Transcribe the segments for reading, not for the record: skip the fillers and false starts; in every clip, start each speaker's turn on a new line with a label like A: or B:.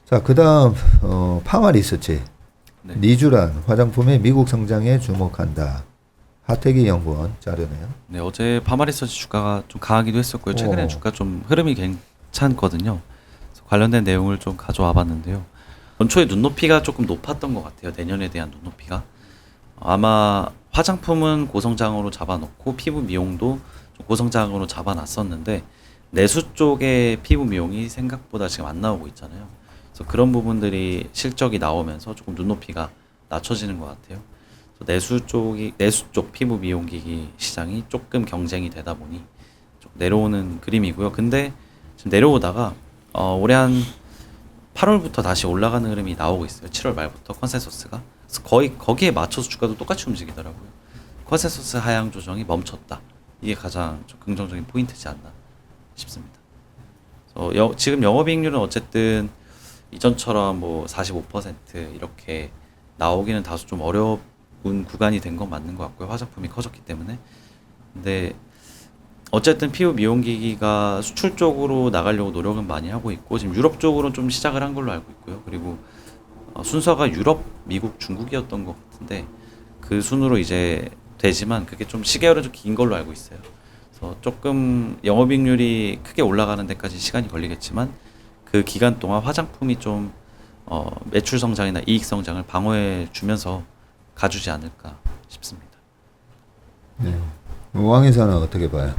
A: 자, 그다음 파마 리서치.
B: 네.
A: 니쥬란 화장품의 미국 성장에 주목한다. 하태기 연구원 자료네요.
B: 네, 어제 파마리서치 주가가 좀 강하기도 했었고요. 최근에 주가 좀 흐름이 괜찮거든요. 그래서 관련된 내용을 좀 가져와 봤는데요. 원초에 눈높이가 조금 높았던 것 같아요. 내년에 대한 눈높이가. 아마 화장품은 고성장으로 잡아놓고 피부 미용도 좀 고성장으로 잡아놨었는데 내수 쪽의 피부 미용이 생각보다 지금 안 나오고 있잖아요. 그래서 그런 부분들이 실적이 나오면서 조금 눈높이가 낮춰지는 것 같아요. 그래서 내수 쪽 피부 미용기기 시장이 조금 경쟁이 되다 보니 좀 내려오는 그림이고요. 근데 지금 내려오다가 올해 한 8월부터 다시 올라가는 흐름이 나오고 있어요. 7월 말부터 컨센서스가. 그래서 거의 거기에 맞춰서 주가도 똑같이 움직이더라고요. 컨센서스 하향 조정이 멈췄다. 이게 가장 좀 긍정적인 포인트지 않나 싶습니다. 그래서 지금 영업이익률은 어쨌든 이전처럼 뭐 45% 이렇게 나오기는 다소 좀 어려운 구간이 된 건 맞는 것 같고요. 화장품이 커졌기 때문에. 근데 어쨌든 피부 미용기기가 수출 쪽으로 나가려고 노력은 많이 하고 있고 지금 유럽 쪽으로 좀 시작을 한 걸로 알고 있고요. 그리고 순서가 유럽, 미국, 중국이었던 것 같은데 그 순으로 이제 되지만 그게 좀 시계열은 좀 긴 걸로 알고 있어요. 그래서 조금 영업이익률이 크게 올라가는 데까지 시간이 걸리겠지만 그 기간 동안 화장품이 좀 매출 성장이나 이익 성장을 방어해 주면서 가주지 않을까 싶습니다.
A: 네. 왕 회사는 어떻게 봐요?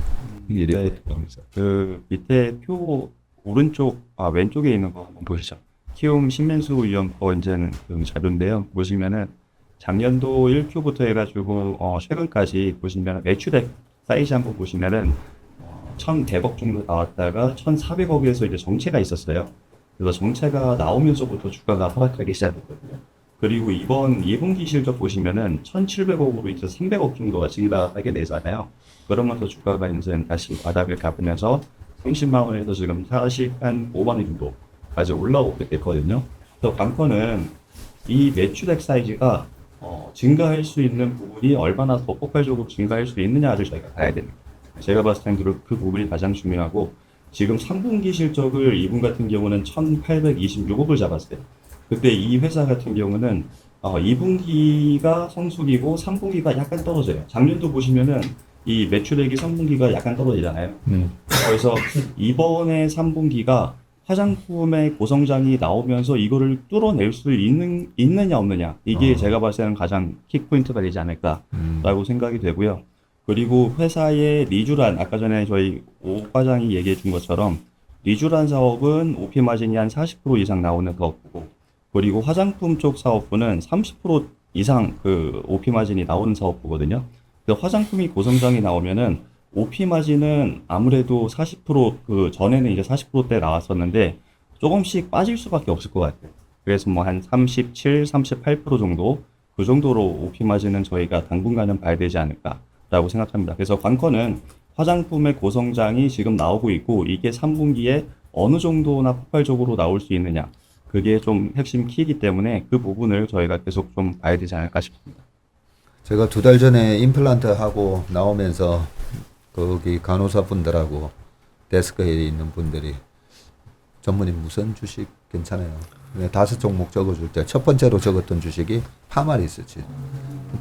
C: 그 밑에 표 오른쪽 왼쪽에 있는 거 한번 보시죠. 키움 신민수 위원 이제는 그 자료인데요. 보시면은 작년도 1Q부터 해가지고 최근까지 보시면 매출액 사이즈 한번 보시면은 1,100억 정도 나왔다가 1,400억에서 이제 정체가 있었어요. 그래서 정체가 나오면서부터 주가가 하락하기 시작했거든요. 그리고 이번 2분기 실적 보시면은 1,700억으로 이제 300억 정도가 증가하게 되잖아요. 그러면서 주가가 이제 다시 바닥을 갚으면서 30만 원에서 지금 45만 원 정도까지 올라오게 됐거든요. 그래서 관건은 이 매출액 사이즈가 증가할 수 있는 부분이 얼마나 더 폭발적으로 증가할 수 있느냐를 저희가 봐야 됩니다. 제가 봤을 땐 그 부분이 가장 중요하고 지금 3분기 실적을 이분 같은 경우는 1,826억을 잡았어요. 그때 이 회사 같은 경우는 2분기가 성숙이고 3분기가 약간 떨어져요. 작년도 보시면은 이 매출액이 3분기가 약간 떨어지잖아요. 그래서 이번에 3분기가 화장품의 고성장이 나오면서 이거를 뚫어낼 수 있느냐 없느냐 이게 제가 봤을 때는 가장 킥포인트가 되지 않을까라고 생각이 되고요. 그리고 회사의 리쥬란 아까 전에 저희 오 과장이 얘기해 준 것처럼 리쥬란 사업은 OP 마진이 한 40% 이상 나오는 사업부고 그리고 화장품 쪽 사업부는 30% 이상 그 OP 마진이 나오는 사업부거든요. 그래서 화장품이 고성장이 나오면은 OP 마진은 아무래도 40%그 전에는 이제 40%대 나왔었는데 조금씩 빠질 수밖에 없을 것 같아요. 그래서 뭐 한 37, 38% 정도 그 정도로 OP 마진은 저희가 당분간은 봐야 되지 않을까라고 생각합니다. 그래서 관건은 화장품의 고성장이 지금 나오고 있고 이게 3분기에 어느 정도나 폭발적으로 나올 수 있느냐 그게 좀 핵심 키이기 때문에 그 부분을 저희가 계속 좀 봐야 되지 않을까 싶습니다.
A: 제가 2달 전에 임플란트 하고 나오면서 거기 간호사 분들하고 데스크에 있는 분들이 전문님 무슨 주식 괜찮아요. 5종목 적어줄 때 첫 번째로 적었던 주식이 파마 리서치.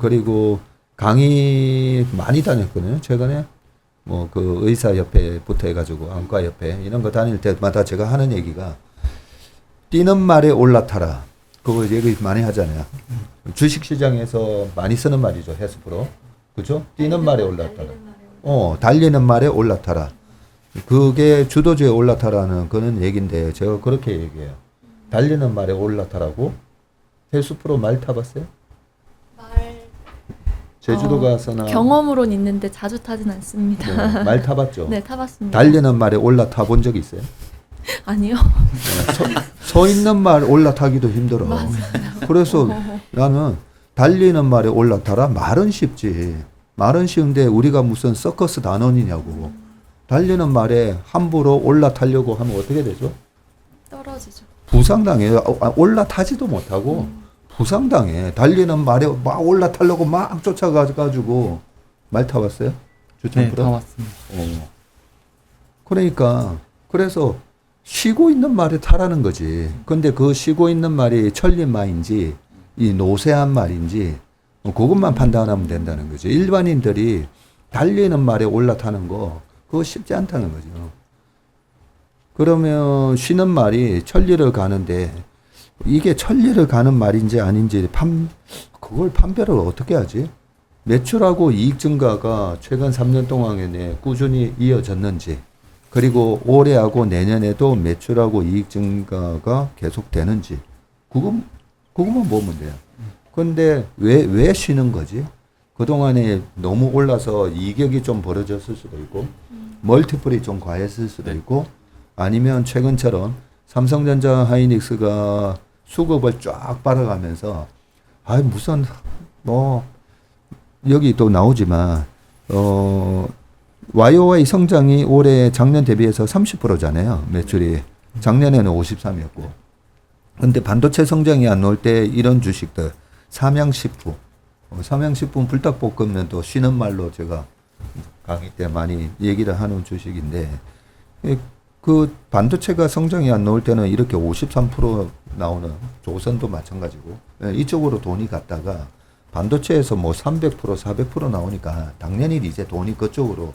A: 그리고 강의 많이 다녔거든요. 최근에 뭐 그 의사협회부터 해가지고 안과협회 이런 거 다닐 때마다 제가 하는 얘기가 뛰는 말에 올라타라. 그거 얘기 많이 하잖아요. 주식시장에서 많이 쓰는 말이죠. 해수프로. 그죠? 뛰는 말에 올라타라. 달리는 말에 올라타라. 그게 주도주에 올라타라는 그런 얘기인데 제가 그렇게 얘기해요. 달리는 말에 올라타라고? 해수프로 말 타봤어요? 제주도 가서나
D: 경험으로는 있는데 자주 타진 않습니다.
A: 네, 말 타봤죠?
D: 네, 타봤습니다.
A: 달리는 말에 올라타 본 적 있어요?
D: 아니요.
A: 서 있는 말 올라타기도 힘들어.
D: 맞아요.
A: 그래서 나는 달리는 말에 올라타라. 말은 쉽지. 말은 쉬운데 우리가 무슨 서커스 단원이냐고. 달리는 말에 함부로 올라타려고 하면 어떻게 되죠?
D: 떨어지죠.
A: 부상당해요. 올라타지도 못하고 부상당해. 달리는 말에 막 올라타려고 막 쫓아가가지고 말 타봤어요?
E: 네, 타봤습니다.
A: 그러니까 그래서 쉬고 있는 말을 타라는 거지. 근데 그 쉬고 있는 말이 천리마인지 이 노쇠한 말인지 그것만 판단하면 된다는 거죠. 일반인들이 달리는 말에 올라타는 거 그거 쉽지 않다는 거죠. 그러면 쉬는 말이 천리를 가는데 이게 천리를 가는 말인지 아닌지 그걸 판별을 어떻게 하지? 매출하고 이익 증가가 최근 3년 동안에 꾸준히 이어졌는지, 그리고 올해하고 내년에도 매출하고 이익 증가가 계속되는지, 그것만 보면 돼요. 근데 왜 쉬는 거지? 그동안에 너무 올라서 이격이 좀 벌어졌을 수도 있고, 멀티플이 좀 과했을 수도 있고, 아니면 최근처럼 삼성전자 하이닉스가 수급을 쫙 빨아가면서, 무슨, 여기 또 나오지만, YOY 성장이 올해 작년 대비해서 30%잖아요. 매출이. 작년에는 53이었고. 근데 반도체 성장이 안 나올 때 이런 주식들, 삼양식품. 삼양식품 불닭볶음면 또 쉬는 말로 제가 강의 때 많이 얘기를 하는 주식인데, 그 반도체가 성장이 안 나올 때는 이렇게 53% 나오는 조선도 마찬가지고, 이쪽으로 돈이 갔다가 반도체에서 뭐 300%, 400% 나오니까 당연히 이제 돈이 그쪽으로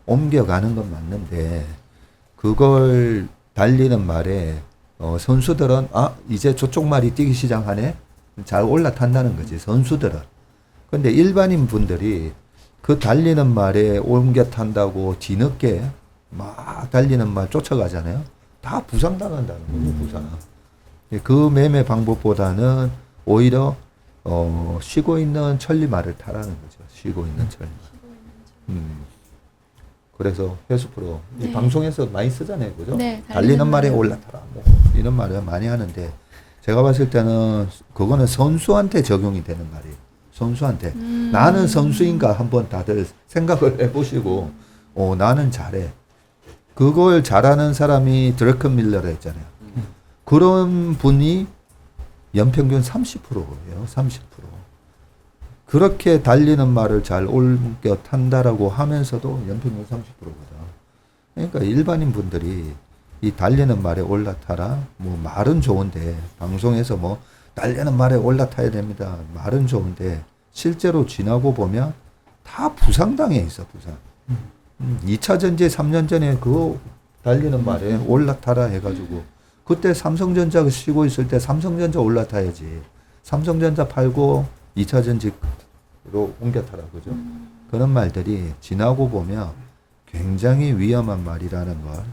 A: 옮겨가는 건 맞는데, 그걸 달리는 말에 선수들은 이제 저쪽 말이 뛰기 시작하네? 잘 올라탄다는 거지, 선수들은. 근데 일반인 분들이 그 달리는 말에 옮겨 탄다고 뒤늦게 막 달리는 말 쫓아가잖아요. 다 부상당한다는 거죠, 부상. 그 매매 방법보다는 오히려 쉬고 있는 천리말을 타라는 거죠. 쉬고 있는 천리말. 그래서 회수 프로 이 방송에서 많이 쓰잖아요, 그죠?
D: 네,
A: 달리는 말에 올라타라, 뭐 이런 말을 많이 하는데, 제가 봤을 때는 그거는 선수한테 적용이 되는 말이에요. 선수한테 나는 선수인가 한번 다들 생각을 해보시고, 나는 잘해. 그걸 잘하는 사람이 드래큰 밀러라 했잖아요. 그런 분이 연평균 30%예요. 30%. 그렇게 달리는 말을 잘 옮겨 탄다라고 하면서도 연평균 30%거든. 그러니까 일반인 분들이 이 달리는 말에 올라타라, 뭐 말은 좋은데, 방송에서 뭐 달리는 말에 올라타야 됩니다, 말은 좋은데 실제로 지나고 보면 다 부상당해 있어, 부상. 2차 전지 3년 전에 그 달리는 말에 올라타라 해가지고, 그때 삼성전자 쉬고 있을 때 삼성전자 올라타야지. 삼성전자 팔고 2차 전지로 옮겨타라, 그죠? 그런 말들이 지나고 보면 굉장히 위험한 말이라는 걸.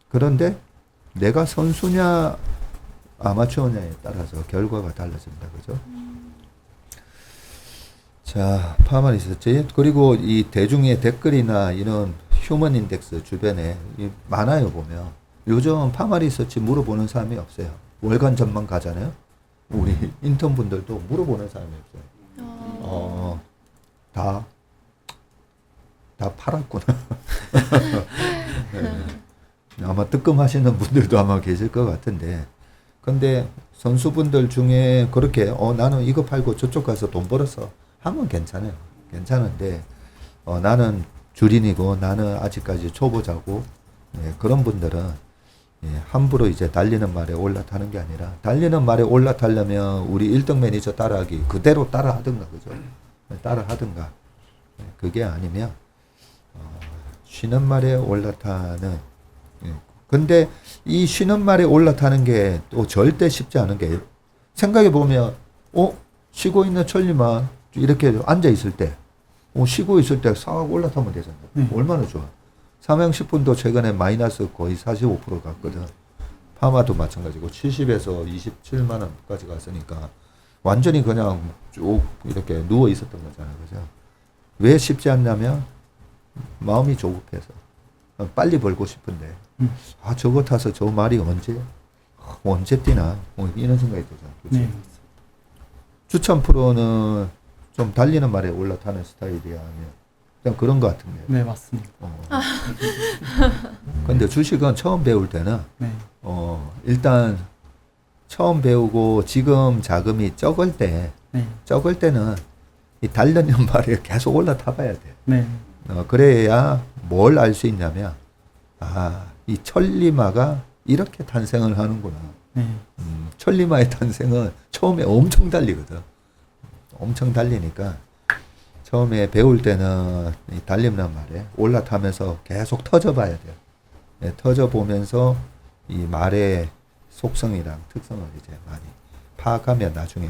A: 그런데 내가 선수냐 아마추어냐에 따라서 결과가 달라집니다, 그죠? 자, 파만 있었지. 그리고 이 대중의 댓글이나 이런 휴먼 인덱스 주변에 많아요, 보면. 요즘 파마 리서치 물어보는 사람이 없어요. 월간 전망 가잖아요. 우리 인턴 분들도 물어보는 사람이 없어요. 다 팔았구나. 네. 아마 뜨끔하시는 분들도 아마 계실 것 같은데, 근데 선수분들 중에 그렇게 나는 이거 팔고 저쪽 가서 돈 벌었어 하면 괜찮아요. 괜찮은데 나는 주린이고 나는 아직까지 초보자고, 그런 분들은 함부로 이제 달리는 말에 올라타는 게 아니라, 달리는 말에 올라타려면 우리 1등 매니저 따라하기 그대로 따라하든가, 그죠? 따라하든가. 그게 아니면 쉬는 말에 올라타는. 근데 이 쉬는 말에 올라타는 게 또 절대 쉽지 않은 게, 생각해 보면 쉬고 있는 천리만 이렇게 앉아 있을 때, 쉬고 있을 때 싹 올라타면 되잖아요. 얼마나 좋아. 삼양식품도 최근에 마이너스 거의 45% 갔거든. 파마도 마찬가지고 70에서 27만 원까지 갔으니까 완전히 그냥 쭉 이렇게 누워 있었던 거잖아요, 그죠? 왜 쉽지 않냐면 마음이 조급해서 빨리 벌고 싶은데, 저거 타서 저 말이 언제 뛰나, 이런 생각이 들잖아요, 그죠?
E: 네.
A: 추천 프로는 좀 달리는 말에 올라타는 스타일이야, 아니면 그냥 그런 것 같은데.
E: 네, 맞습니다.
A: 근데 주식은 처음 배울 때는
E: 네.
A: 일단 처음 배우고 지금 자금이 적을 때는 이 달리는 말에 계속 올라타 봐야 돼.
E: 네.
A: 그래야 뭘 알 수 있냐면, 이 천리마가 이렇게 탄생을 하는구나.
E: 네.
A: 천리마의 탄생은 처음에 엄청 달리거든. 엄청 달리니까 처음에 배울 때는 이 달림란 말에 올라타면서 계속 터져봐야 돼요. 네, 터져보면서 이 말의 속성이랑 특성을 이제 많이 파악하면 나중에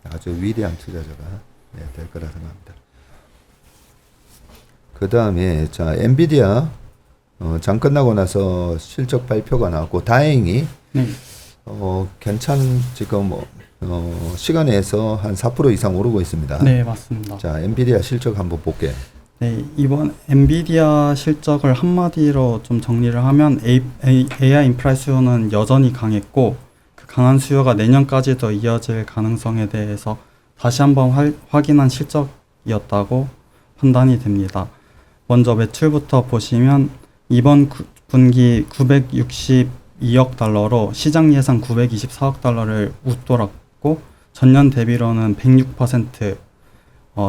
A: 아주 위대한 투자자가 될 거라 생각합니다. 그 다음에 자 엔비디아 장 끝나고 나서 실적 발표가 나왔고 다행히
E: 네.
A: 지금 시간에 서 한 4% 이상 오르고 있습니다.
E: 네, 맞습니다.
A: 자 엔비디아 실적 한번 볼게요.
E: 네, 이번 엔비디아 실적을 한마디로 좀 정리를 하면 AI 인프라 수요는 여전히 강했고 그 강한 수요가 내년까지도 이어질 가능성에 대해서 다시 한번 확인한 실적이었다고 판단이 됩니다. 먼저 매출부터 보시면 이번 분기 962억 달러로 시장 예상 924억 달러를 웃돌았고 전년 대비로는 106%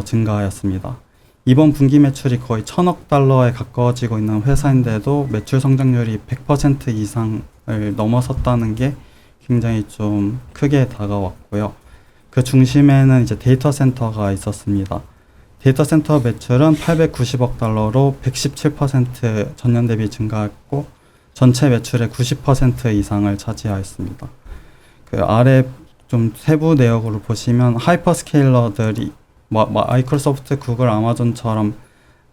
E: 증가하였습니다. 이번 분기 매출이 거의 1,000억 달러에 가까워지고 있는 회사인데도 매출 성장률이 100% 이상을 넘어섰다는 게 굉장히 좀 크게 다가왔고요. 그 중심에는 이제 데이터 센터가 있었습니다. 데이터 센터 매출은 890억 달러로 117% 전년 대비 증가했고 전체 매출의 90% 이상을 차지하였습니다. 그 아래 좀 세부 내역으로 보시면 하이퍼스케일러들이 마이크로소프트, 구글, 아마존처럼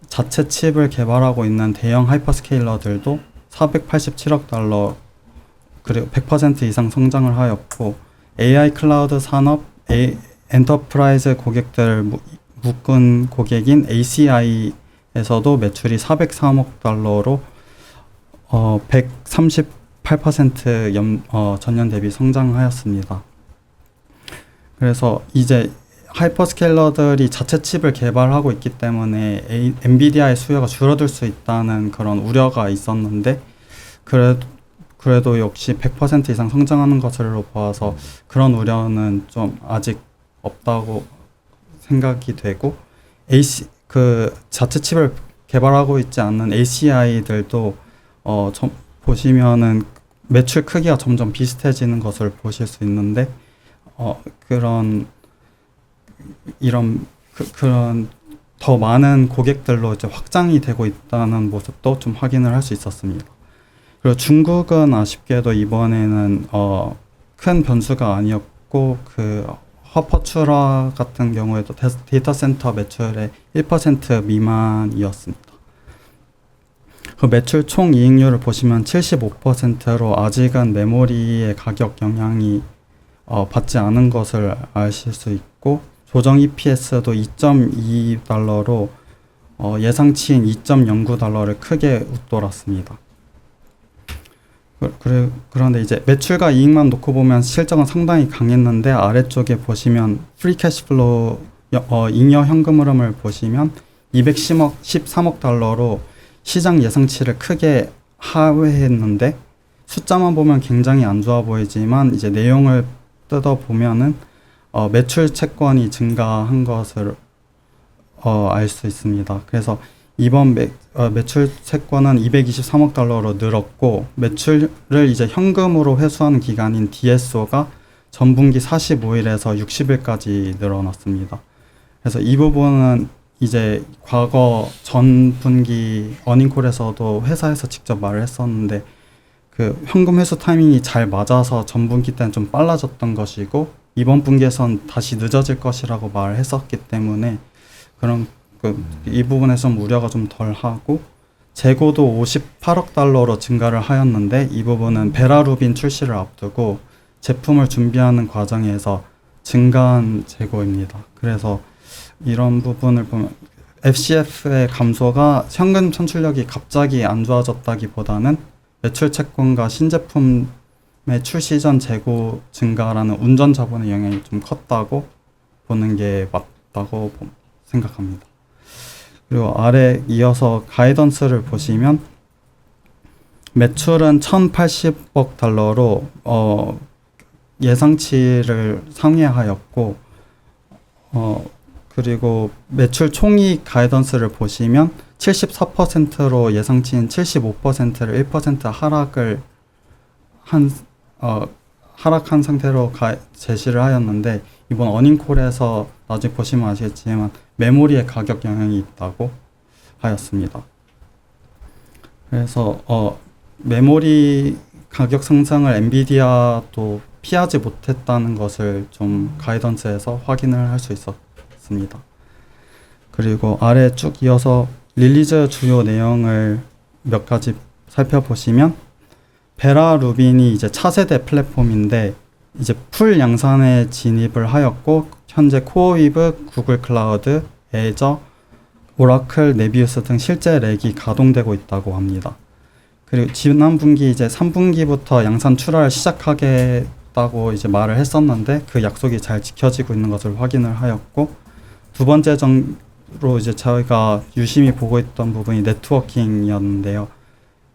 E: 자체 칩을 개발하고 있는 대형 하이퍼스케일러들도 487억 달러 그리고 100% 이상 성장을 하였고 AI 클라우드 산업, 엔터프라이즈 고객들 묶은 고객인 ACI에서도 매출이 403억 달러로 138% 전년 대비 성장하였습니다. 그래서 이제 하이퍼스케일러들이 자체 칩을 개발하고 있기 때문에 엔비디아의 수요가 줄어들 수 있다는 그런 우려가 있었는데 그래도 역시 100% 이상 성장하는 것으로 보아서 그런 우려는 좀 아직 없다고 생각이 되고 그 자체 칩을 개발하고 있지 않는 ACI들도 보시면은 매출 크기가 점점 비슷해지는 것을 보실 수 있는데 그런 더 많은 고객들로 이제 확장이 되고 있다는 모습도 좀 확인을 할 수 있었습니다. 그리고 중국은 아쉽게도 이번에는 큰 변수가 아니었고 그 허퍼추라 같은 경우에도 데이터 센터 매출의 1% 미만이었습니다. 그 매출 총 이익률을 보시면 75%로 아직은 메모리의 가격 영향이 받지 않은 것을 아실 수 있고 조정 EPS도 2.2달러로 예상치인 2.09달러를 크게 웃돌았습니다. 그런데 이제 매출과 이익만 놓고 보면 실적은 상당히 강했는데 아래쪽에 보시면 프리 캐시플로우 잉여 현금 흐름을 보시면 213억 달러로 시장 예상치를 크게 하회했는데 숫자만 보면 굉장히 안 좋아 보이지만 이제 내용을 뜯어 보면은 매출 채권이 증가한 것을 알 수 있습니다. 그래서 이번 매출 채권은 223억 달러로 늘었고 매출을 이제 현금으로 회수하는 기간인 DSO가 전분기 45일에서 60일까지 늘어났습니다. 그래서 이 부분은 이제 과거 전 분기 어닝콜에서도 회사에서 직접 말을 했었는데 그 현금 회수 타이밍이 잘 맞아서 전 분기 때는 좀 빨라졌던 것이고 이번 분기에선 다시 늦어질 것이라고 말을 했었기 때문에 그런 이 부분에서 우려가 좀 덜하고 재고도 58억 달러로 증가를 하였는데 이 부분은 베라루빈 출시를 앞두고 제품을 준비하는 과정에서 증가한 재고입니다. 그래서 이런 부분을 보면 FCF의 감소가 현금 천출력이 갑자기 안 좋아졌다기보다는 매출 채권과 신제품의 출시 전 재고 증가라는 운전 자본의 영향이 좀 컸다고 보는 게 맞다고 생각합니다. 그리고 아래 이어서 가이던스를 보시면 매출은 1,080억 달러로 예상치를 상회하였고 그리고 매출 총이익 가이던스를 보시면 74%로 예상치인 75%를 1% 하락을 하락한 상태로 제시를 하였는데 이번 어닝콜에서 나중에 보시면 아시겠지만 메모리의 가격 영향이 있다고 하였습니다. 그래서 메모리 가격 상승을 엔비디아도 피하지 못했다는 것을 좀 가이던스에서 확인을 할 수 있었습니다. 그리고 아래 쭉 이어서 릴리즈 주요 내용을 몇 가지 살펴보시면 베라 루빈이 이제 차세대 플랫폼인데 이제 풀 양산에 진입을 하였고 현재 코어위브, 구글 클라우드, 애저, 오라클, 네비우스 등 실제 렉이 가동되고 있다고 합니다. 그리고 지난 분기 이제 3분기부터 양산 출하를 시작하겠다고 이제 말을 했었는데 그 약속이 잘 지켜지고 있는 것을 확인을 하였고 두 번째 정로 이제 저희가 유심히 보고 있던 부분이 네트워킹이었는데요.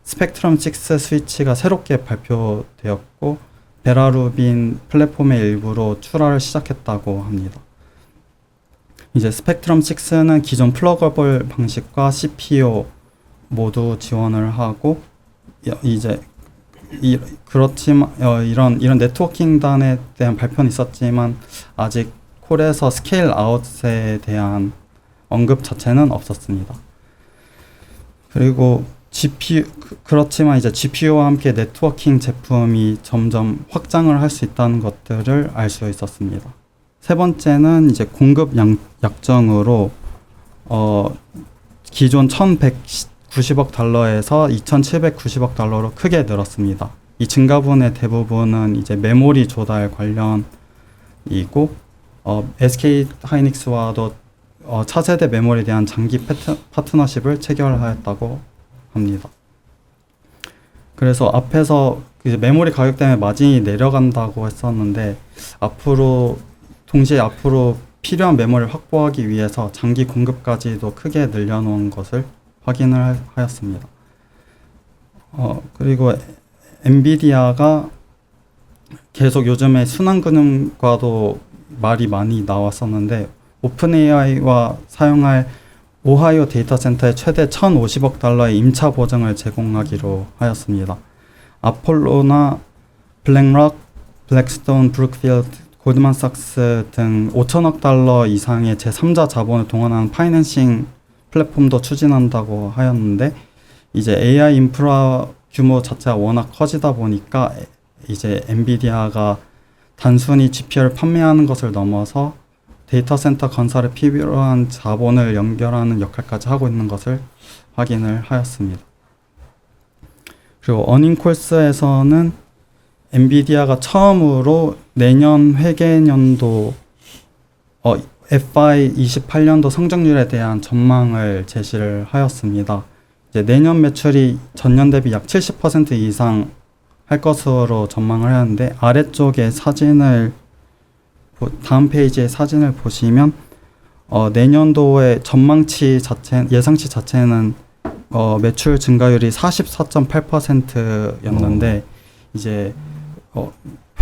E: 스펙트럼 6 스위치가 새롭게 발표되었고 베라루빈 플랫폼의 일부로 출하를 시작했다고 합니다. 이제 스펙트럼 6는 기존 플러거블 방식과 CPU 모두 지원을 하고 이제 그렇지만 이런 네트워킹단에 대한 발표는 있었지만 아직 콜에서 스케일 아웃에 대한 언급 자체는 없었습니다. 그리고 그렇지만 이제 GPU와 함께 네트워킹 제품이 점점 확장을 할 수 있다는 것들을 알 수 있었습니다. 세 번째는 이제 공급 약정으로 기존 1,190억 달러에서 2,790억 달러로 크게 늘었습니다. 이 증가분의 대부분은 이제 메모리 조달 관련이고 SK 하이닉스와도 차세대 메모리에 대한 장기 파트너십을 체결하였다고 합니다. 그래서 앞에서 이제 메모리 가격 때문에 마진이 내려간다고 했었는데 동시에 앞으로 필요한 메모리를 확보하기 위해서 장기 공급까지도 크게 늘려놓은 것을 확인을 하였습니다. 그리고 엔비디아가 계속 요즘에 순환근음과도 말이 많이 나왔었는데 오픈 AI와 사용할 오하이오 데이터 센터에 최대 1,050억 달러의 임차 보증을 제공하기로 하였습니다. 아폴로나 블랙락, 블랙스톤, 브룩필드, 골드만삭스 등 5천억 달러 이상의 제3자 자본을 동원하는 파이낸싱 플랫폼도 추진한다고 하였는데 이제 AI 인프라 규모 자체가 워낙 커지다 보니까 이제 엔비디아가 단순히 GPU를 판매하는 것을 넘어서 데이터 센터 건설에 필요한 자본을 연결하는 역할까지 하고 있는 것을 확인을 하였습니다. 그리고 어닝콜스에서는 엔비디아가 처음으로 내년 회계년도 FY 28년도 성장률에 대한 전망을 제시를 하였습니다. 이제 내년 매출이 전년 대비 약 70% 이상 할 것으로 전망을 하는데 아래쪽에 다음 페이지의 사진을 보시면 내년도의 예상치 자체는 매출 증가율이 44.8%였는데 이제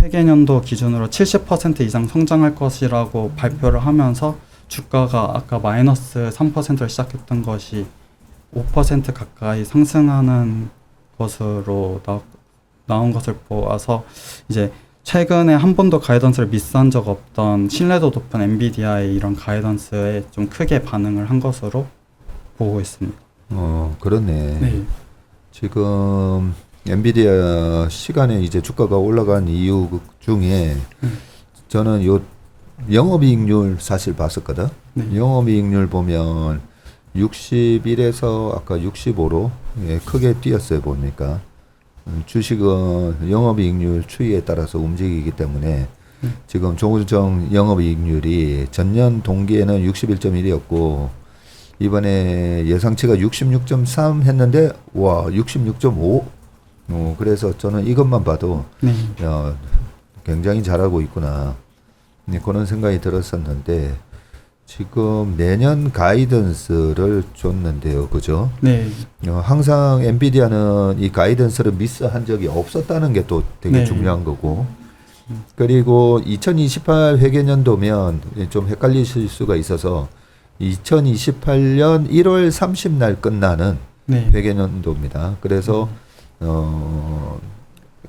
E: 회계년도 기준으로 70% 이상 성장할 것이라고 발표를 하면서 주가가 아까 마이너스 3%를 시작했던 것이 5% 가까이 상승하는 것으로 나온 것을 보아서 이제 최근에 한 번도 가이던스를 미스한 적 없던 신뢰도 높은 엔비디아의 이런 가이던스에 좀 크게 반응을 한 것으로 보고 있습니다.
A: 그렇네.
E: 네.
A: 지금 엔비디아 시간에 이제 주가가 올라간 이유 중에 저는 요 영업이익률 사실 봤었거든.
E: 네.
A: 영업이익률 보면 61에서 아까 65로 크게 뛰었어요 보니까. 주식은 영업이익률 추이에 따라서 움직이기 때문에 지금 조정 영업이익률이 전년 동기에는 61.1이었고 이번에 예상치가 66.3 했는데 와 66.5. 그래서 저는 이것만 봐도
E: 네.
A: 야, 굉장히 잘하고 있구나 그런 생각이 들었었는데 지금 내년 가이던스를 줬는데요, 그죠?
E: 네.
A: 항상 엔비디아는 이 가이던스를 미스한 적이 없었다는 게 또 되게
E: 네.
A: 중요한 거고. 그리고 2028 회계년도면 좀 헷갈리실 수가 있어서 2028년 1월 30날 끝나는
E: 네.
A: 회계년도입니다. 그래서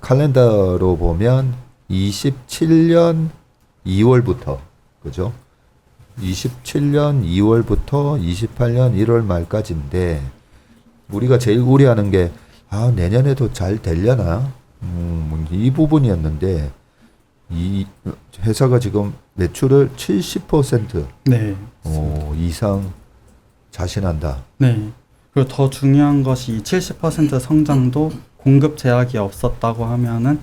A: 칼렌더로 보면 27년 2월부터 그죠? 27년 2월부터 28년 1월 말까지인데 우리가 제일 우려하는 게 내년에도 잘 되려나? 이 부분이었는데 이 회사가 지금 매출을 70%
E: 네.
A: 이상 자신한다.
E: 네. 그리고 더 중요한 것이 이 70% 성장도 공급 제약이 없었다고 하면은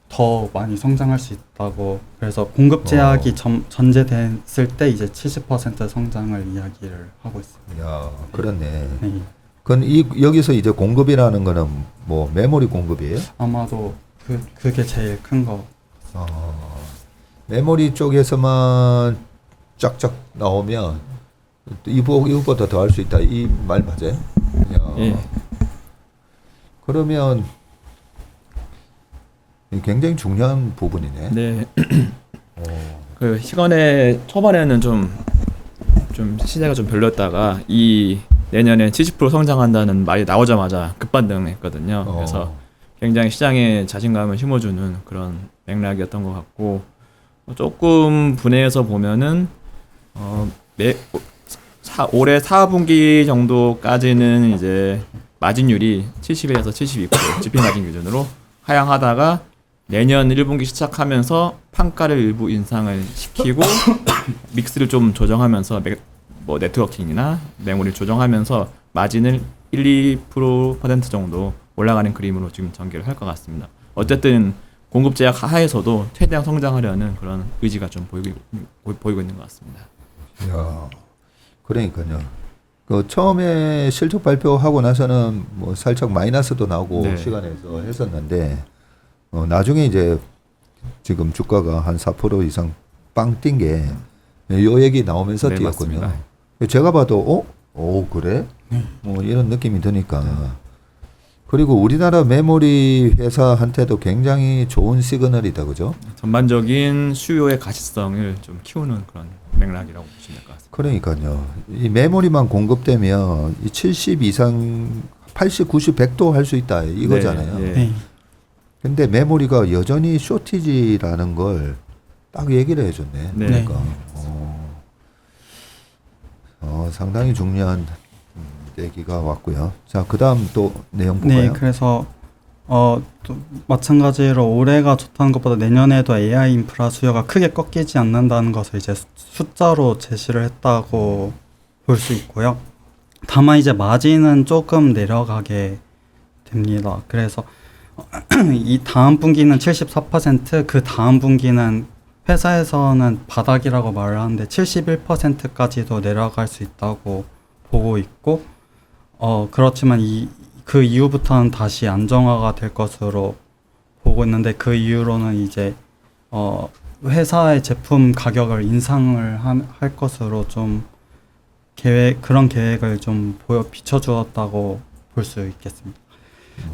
E: 더 많이 성장할 수 있다고. 그래서 공급 제약이 전제됐을 때 이제 70% 성장을 이야기를 하고 있습니다.
A: 야, 그렇네.
E: 네.
A: 그건 여기서 이제 공급이라는 거는 뭐 메모리 공급이에요?
E: 아마도 그게 제일 큰 거.
A: 메모리 쪽에서만 쫙쫙 나오면 이거보다 더 할 수 있다. 이 말 맞아요? 야.
F: 예.
A: 그러면 굉장히 중요한 부분이네.
F: 네. 그 시간에 초반에는 좀 시세가 좀 별로였다가 이 내년에 70% 성장한다는 말이 나오자마자 급반등했거든요. 그래서 굉장히 시장에 자신감을 심어주는 그런 맥락이었던 것 같고 조금 분해해서 보면은 올해 4분기 정도까지는 이제 마진율이 71에서 72% GP 마진 기준으로 하향하다가 내년 1분기 시작하면서 판가를 일부 인상을 시키고 믹스를 좀 조정하면서 뭐 네트워킹이나 메모리 조정하면서 마진을 1-2% 정도 올라가는 그림으로 지금 전개를 할 것 같습니다. 어쨌든 공급 제약 하에서도 최대한 성장하려는 그런 의지가 좀 보이고 있는 것 같습니다.
A: 야, 그러니까요. 그 처음에 실적 발표하고 나서는 뭐 살짝 마이너스도 나오고
F: 네.
A: 시간에서 했었는데 나중에 이제 지금 주가가 한 4% 이상 빵 뛴 게 요 얘기 나오면서
F: 네,
A: 뛰었군요.
F: 맞습니다.
A: 제가 봐도 그래? 뭐 이런 느낌이 드니까. 그리고 우리나라 메모리 회사한테도 굉장히 좋은 시그널이다, 그죠?
F: 전반적인 수요의 가시성을 좀 키우는 그런 맥락이라고 보시면 될 것 같습니다.
A: 그러니까요. 이 메모리만 공급되면 이 70 이상 80, 90, 100도 할 수 있다 이거잖아요.
F: 네, 예.
E: 네.
A: 근데 메모리가 여전히 쇼티지라는 걸 딱 얘기를 해줬네.
F: 네.
A: 그러니까 상당히 중요한 얘기가 왔고요. 자, 그다음 또 내용 볼까요?
E: 네, 그래서 또 마찬가지로 올해가 좋다는 것보다 내년에도 AI 인프라 수요가 크게 꺾이지 않는다는 것을 이제 숫자로 제시를 했다고 볼 수 있고요. 다만 이제 마진은 조금 내려가게 됩니다. 그래서 이 다음 분기는 74%, 그 다음 분기는 회사에서는 바닥이라고 말을 하는데 71%까지도 내려갈 수 있다고 보고 있고, 그렇지만 그 이후부터는 다시 안정화가 될 것으로 보고 있는데, 그 이후로는 이제 회사의 제품 가격을 인상을 할 것으로 좀 그런 계획을 좀 비춰주었다고 볼 수 있겠습니다.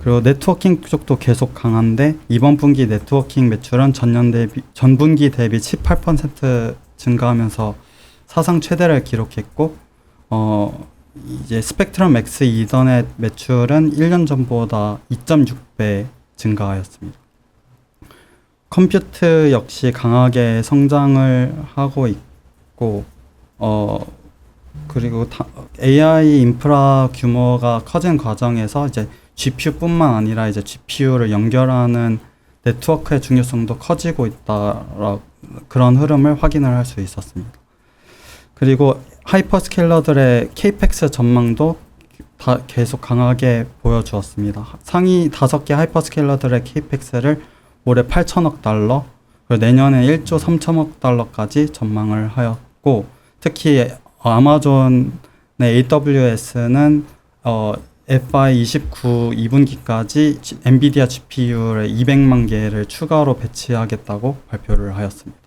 E: 그리고 네트워킹 쪽도 계속 강한데 이번 분기 네트워킹 매출은 전분기 대비 18% 증가하면서 사상 최대를 기록했고, 이제 스펙트럼 X 이더넷 매출은 1년 전보다 2.6배 증가하였습니다. 컴퓨트 역시 강하게 성장을 하고 있고, 그리고 AI 인프라 규모가 커진 과정에서 이제 GPU뿐만 아니라 이제 GPU를 연결하는 네트워크의 중요성도 커지고 있다, 그런 흐름을 확인을 할 수 있었습니다. 그리고 하이퍼스케일러들의 CAPEX 전망도 계속 강하게 보여주었습니다. 상위 5개 하이퍼스케일러들의 CAPEX를 올해 8천억 달러, 그리고 내년에 1조 3천억 달러까지 전망을 하였고, 특히 아마존의 AWS는 FY29 2분기까지 엔비디아 GPU를 200만 개를 추가로 배치하겠다고 발표를 하였습니다.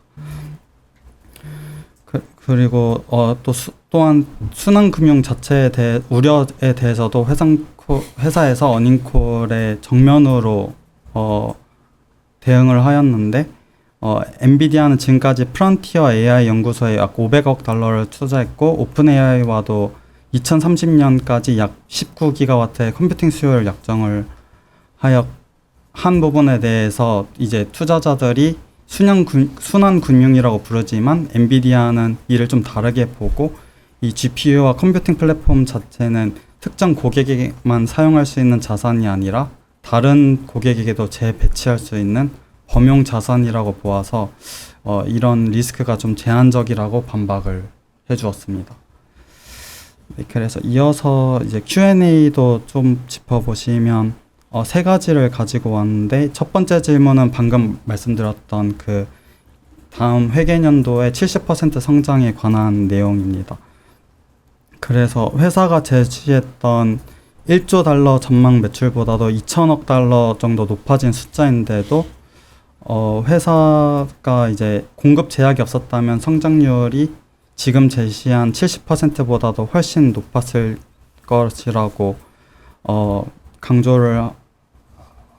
E: 그리고 또한 순환금융 자체에 대해 우려에 대해서도 회사에서 어닝콜에 정면으로 대응을 하였는데, 엔비디아는 지금까지 프론티어 AI 연구소에 약 500억 달러를 투자했고, 오픈 AI와도 2030년까지 약 19기가와트의 컴퓨팅 수요를 약정을 하여 한 부분에 대해서 이제 투자자들이 순환 금융이라고 부르지만 엔비디아는 이를 좀 다르게 보고 이 GPU와 컴퓨팅 플랫폼 자체는 특정 고객에게만 사용할 수 있는 자산이 아니라 다른 고객에게도 재배치할 수 있는 범용 자산이라고 보아서 이런 리스크가 좀 제한적이라고 반박을 해주었습니다. 네, 그래서 이어서 이제 Q&A도 좀 짚어보시면 세 가지를 가지고 왔는데 첫 번째 질문은 방금 말씀드렸던 그 다음 회계년도의 70% 성장에 관한 내용입니다. 그래서 회사가 제시했던 1조 달러 전망 매출보다도 2천억 달러 정도 높아진 숫자인데도 회사가 이제 공급 제약이 없었다면 성장률이 지금 제시한 70%보다도 훨씬 높았을 것이라고 강조를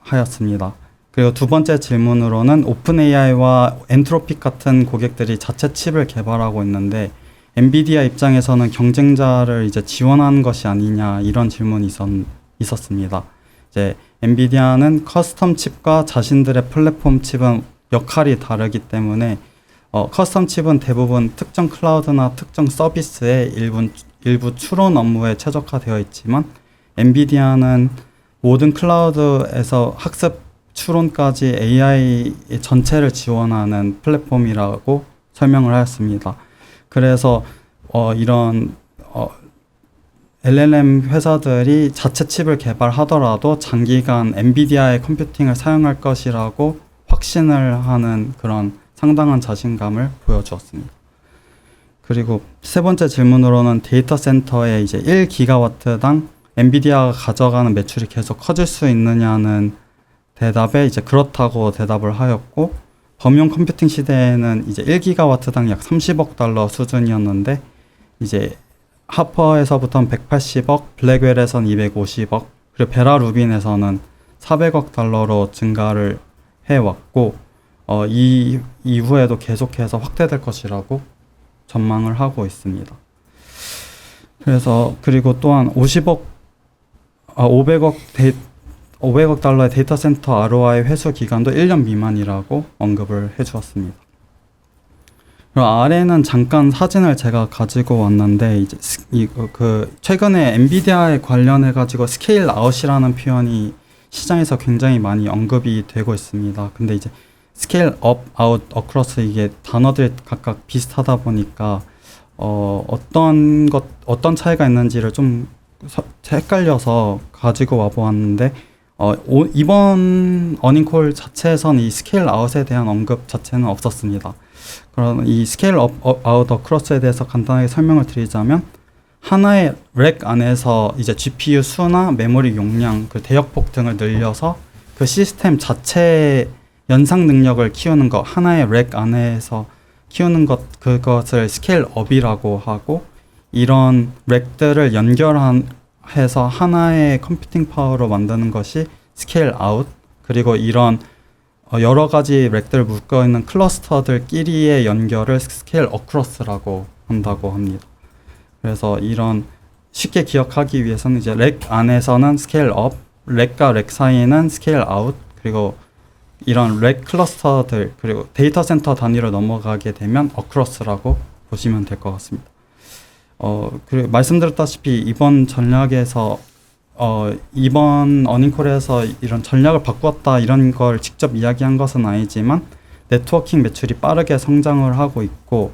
E: 하였습니다. 그리고 두 번째 질문으로는 오픈 AI와 엔트로픽 같은 고객들이 자체 칩을 개발하고 있는데 엔비디아 입장에서는 경쟁자를 이제 지원하는 것이 아니냐 이런 질문이 있었습니다. 이제 엔비디아는 커스텀 칩과 자신들의 플랫폼 칩은 역할이 다르기 때문에 커스텀 칩은 대부분 특정 클라우드나 특정 서비스의 일부 추론 업무에 최적화되어 있지만 엔비디아는 모든 클라우드에서 학습 추론까지 AI 전체를 지원하는 플랫폼이라고 설명을 하였습니다. 그래서 이런 LLM 회사들이 자체 칩을 개발하더라도 장기간 엔비디아의 컴퓨팅을 사용할 것이라고 확신을 하는 그런 상당한 자신감을 보여주었습니다. 그리고 세 번째 질문으로는 데이터 센터의 이제 1기가와트당 엔비디아가 가져가는 매출이 계속 커질 수 있느냐는 대답에 이제 그렇다고 대답을 하였고 범용 컴퓨팅 시대에는 이제 1기가와트당 약 30억 달러 수준이었는데 이제 하퍼에서부터는 180억, 블랙웰에서는 250억, 그리고 베라 루빈에서는 400억 달러로 증가를 해왔고 이 이후에도 계속해서 확대될 것이라고 전망을 하고 있습니다. 그래서 그리고 또한 500억 달러의 데이터 센터 ROI 회수 기간도 1년 미만이라고 언급을 해주었습니다. 그리고 아래는 잠깐 사진을 제가 가지고 왔는데 이제 최근에 엔비디아에 관련해 가지고 스케일 아웃이라는 표현이 시장에서 굉장히 많이 언급이 되고 있습니다. 근데 이제 스케일 업, 아웃, 어크로스 이게 단어들이 각각 비슷하다 보니까 어떤 차이가 있는지를 좀 헷갈려서 가지고 와보았는데 이번 어닝콜 자체에선 이 스케일 아웃에 대한 언급 자체는 없었습니다. 그럼 이 스케일 업, 아웃, 어크로스에 대해서 간단하게 설명을 드리자면 하나의 렉 안에서 이제 GPU 수나 메모리 용량, 그 대역폭 등을 늘려서 그 시스템 자체의 연상 능력을 키우는 것, 하나의 렉 안에서 키우는 것, 그것을 스케일 업이라고 하고 이런 렉들을 연결해서 하나의 컴퓨팅 파워로 만드는 것이 스케일 아웃, 그리고 이런 여러 가지 렉들을 묶어 있는 클러스터들끼리의 연결을 스케일 어크로스라고 한다고 합니다. 그래서 이런 쉽게 기억하기 위해서는 이제 렉 안에서는 스케일 업, 렉과 렉 사이에는 스케일 아웃, 그리고 이런 렉 클러스터들, 그리고 데이터 센터 단위로 넘어가게 되면 어크로스라고 보시면 될 것 같습니다. 그리고 말씀드렸다시피 이번 전략에서 이번 어닝콜에서 이런 전략을 바꾸었다 이런 걸 직접 이야기한 것은 아니지만 네트워킹 매출이 빠르게 성장을 하고 있고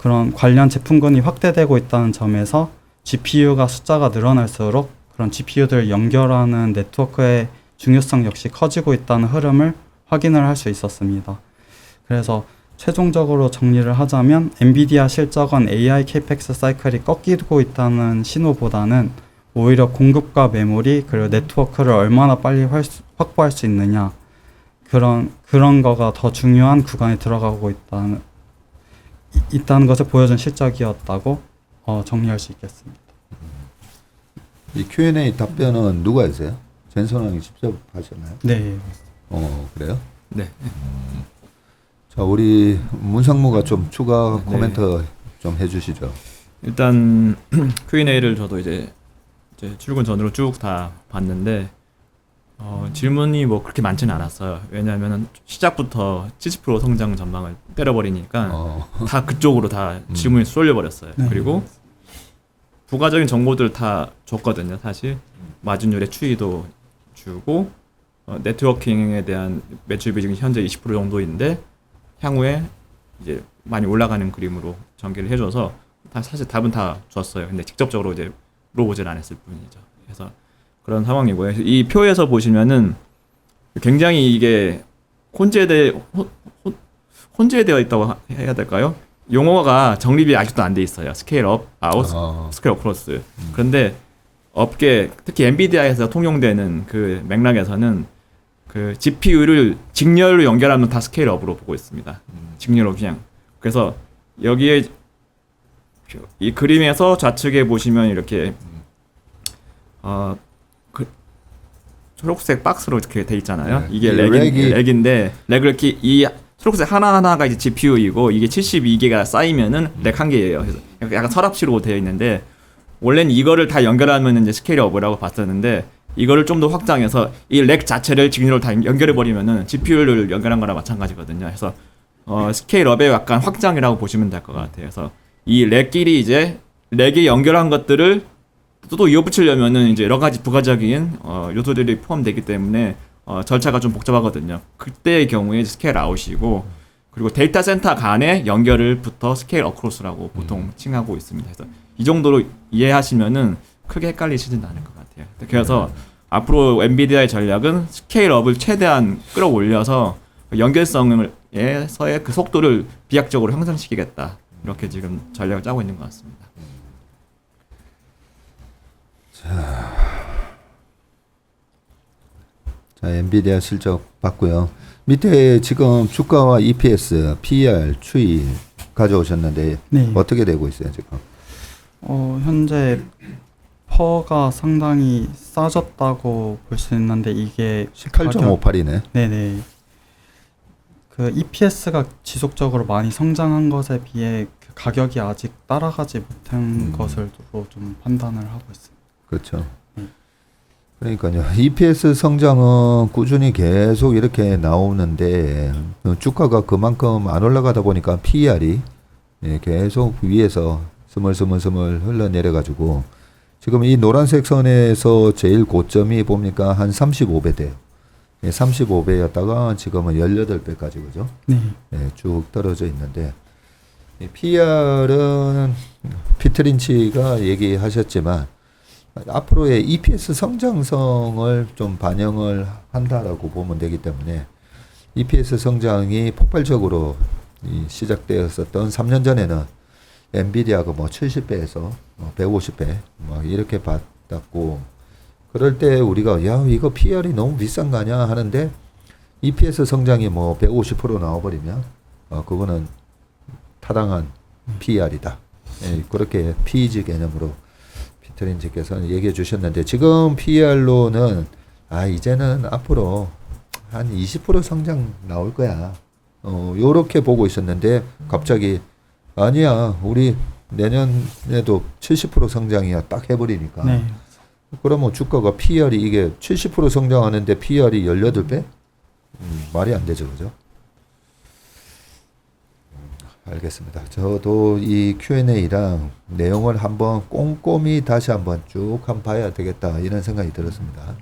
E: 그런 관련 제품군이 확대되고 있다는 점에서 GPU가 숫자가 늘어날수록 그런 GPU들 연결하는 네트워크의 중요성 역시 커지고 있다는 흐름을 확인을 할 수 있었습니다. 그래서 최종적으로 정리를 하자면 엔비디아 실적은 AI CAPEX 사이클이 꺾이고 있다는 신호보다는 오히려 공급과 메모리 그리고 네트워크를 얼마나 빨리 확보할 수 있느냐 그런 거가 더 중요한 구간에 들어가고 있다는 것을 보여준 실적이었다고 정리할 수 있겠습니다.
A: 이 Q&A 답변은 누가 했어요? 젠선왕이 직접 하셨나요?
E: 네.
A: 그래요?
F: 네.
A: 자, 우리 문상무가 좀 추가 코멘트 좀 해주시죠.
F: 일단 Q&A를 저도 이제 출근 전으로 쭉 다 봤는데 질문이 뭐 그렇게 많지는 않았어요. 왜냐하면 시작부터 70% 성장 전망을 때려버리니까 다 그쪽으로 다 질문이 쏠려버렸어요.
E: 네.
F: 그리고 부가적인 정보들 다 줬거든요. 사실 마진율의 추이도 주고 네트워킹에 대한 매출 비중이 현재 20% 정도인데 향후에 이제 많이 올라가는 그림으로 전개를 해줘서 사실 답은 다 줬어요. 근데 직접적으로 이제 물어보질 않았을 뿐이죠. 그래서 그런 상황이고요. 이 표에서 보시면은 굉장히 이게 혼재되어 있다고 해야 될까요? 용어가 정립이 아직도 안 돼 있어요. 스케일 업, 아웃, 스케일 어크로스. 그런데 업계, 특히 엔비디아에서 통용되는 그 맥락에서는 그 GPU를 직렬로 연결하면 다 스케일 업으로 보고 있습니다. 직렬로 그냥. 그래서 여기에 이 그림에서 좌측에 보시면 이렇게 초록색 박스로 이렇게 돼 있잖아요.
A: 네.
F: 이게
A: 이
F: 렉인데 렉을 이렇게 이 초록색 하나하나가 이제 GPU이고 이게 72개가 쌓이면은 렉 한 개예요. 그래서 약간 서랍식으로 되어 있는데 원래는 이거를 다 연결하면 이제 스케일 업이라고 봤었는데 이거를 좀 더 확장해서 이 렉 자체를 직렬로 다 연결해 버리면은 GPU를 연결한 거랑 마찬가지거든요. 그래서 스케일 업의 약간 확장이라고 보시면 될 것 같아요. 그래서 이 렉끼리 이제 렉에 연결한 것들을 또 이어붙이려면은 이제 여러 가지 부가적인 요소들이 포함되기 때문에 절차가 좀 복잡하거든요. 그때의 경우에 스케일 아웃이고 그리고 데이터 센터 간의 연결을부터 스케일 어크로스라고 보통 칭하고 있습니다. 그래서 이 정도로 이해하시면은 크게 헷갈리시진 않을 것 같아요. 그래서 앞으로 엔비디아의 전략은 스케일업을 최대한 끌어올려서 연결성에서의 그 속도를 비약적으로 향상시키겠다. 이렇게 지금 전략을 짜고 있는 것 같습니다.
A: 자, 엔비디아 실적 봤고요. 밑에 지금 주가와 EPS, PER, 추이 가져오셨는데
E: 네.
A: 어떻게 되고 있어요 지금?
E: 현재 퍼가 상당히 싸졌다고 볼 수 있는데 이게
A: 18.58이네.
E: 네네. 그 EPS가 지속적으로 많이 성장한 것에 비해 그 가격이 아직 따라가지 못한 것으로 좀 판단을 하고 있습니다.
A: 그렇죠. 그러니까요. EPS 성장은 꾸준히 계속 이렇게 나오는데 주가가 그만큼 안 올라가다 보니까 PER이 계속 위에서 스멀스멀 흘러내려가지고 지금 이 노란색 선에서 제일 고점이 봅니까 한 35배 돼요. 35배였다가 지금은 18배까지 그죠?
E: 네.
A: 쭉 떨어져 있는데 PER은 피트린치가 얘기하셨지만 앞으로의 EPS 성장성을 좀 반영을 한다라고 보면 되기 때문에 EPS 성장이 폭발적으로 시작되었었던 3년 전에는 엔비디아가 뭐 70배에서 150배 막 이렇게 받았고 그럴 때 우리가 야 이거 PER이 너무 비싼 거 아니야 하는데 EPS 성장이 뭐 150% 나와버리면 그거는 타당한 PER이다. 그렇게 PEG 개념으로 피트린지께서는 얘기해 주셨는데 지금 PER로는 이제는 앞으로 한 20% 성장 나올 거야. 요렇게 보고 있었는데 갑자기 아니야 우리 내년에도 70% 성장이야 딱 해버리니까
E: 네.
A: 그러면 주가가 PER이 이게 70% 성장하는데 PER이 18배? 말이 안 되죠 그죠? 알겠습니다. 저도 이 Q&A랑 내용을 한번 꼼꼼히 다시 한번 쭉 한번 봐야 되겠다 이런 생각이 들었습니다.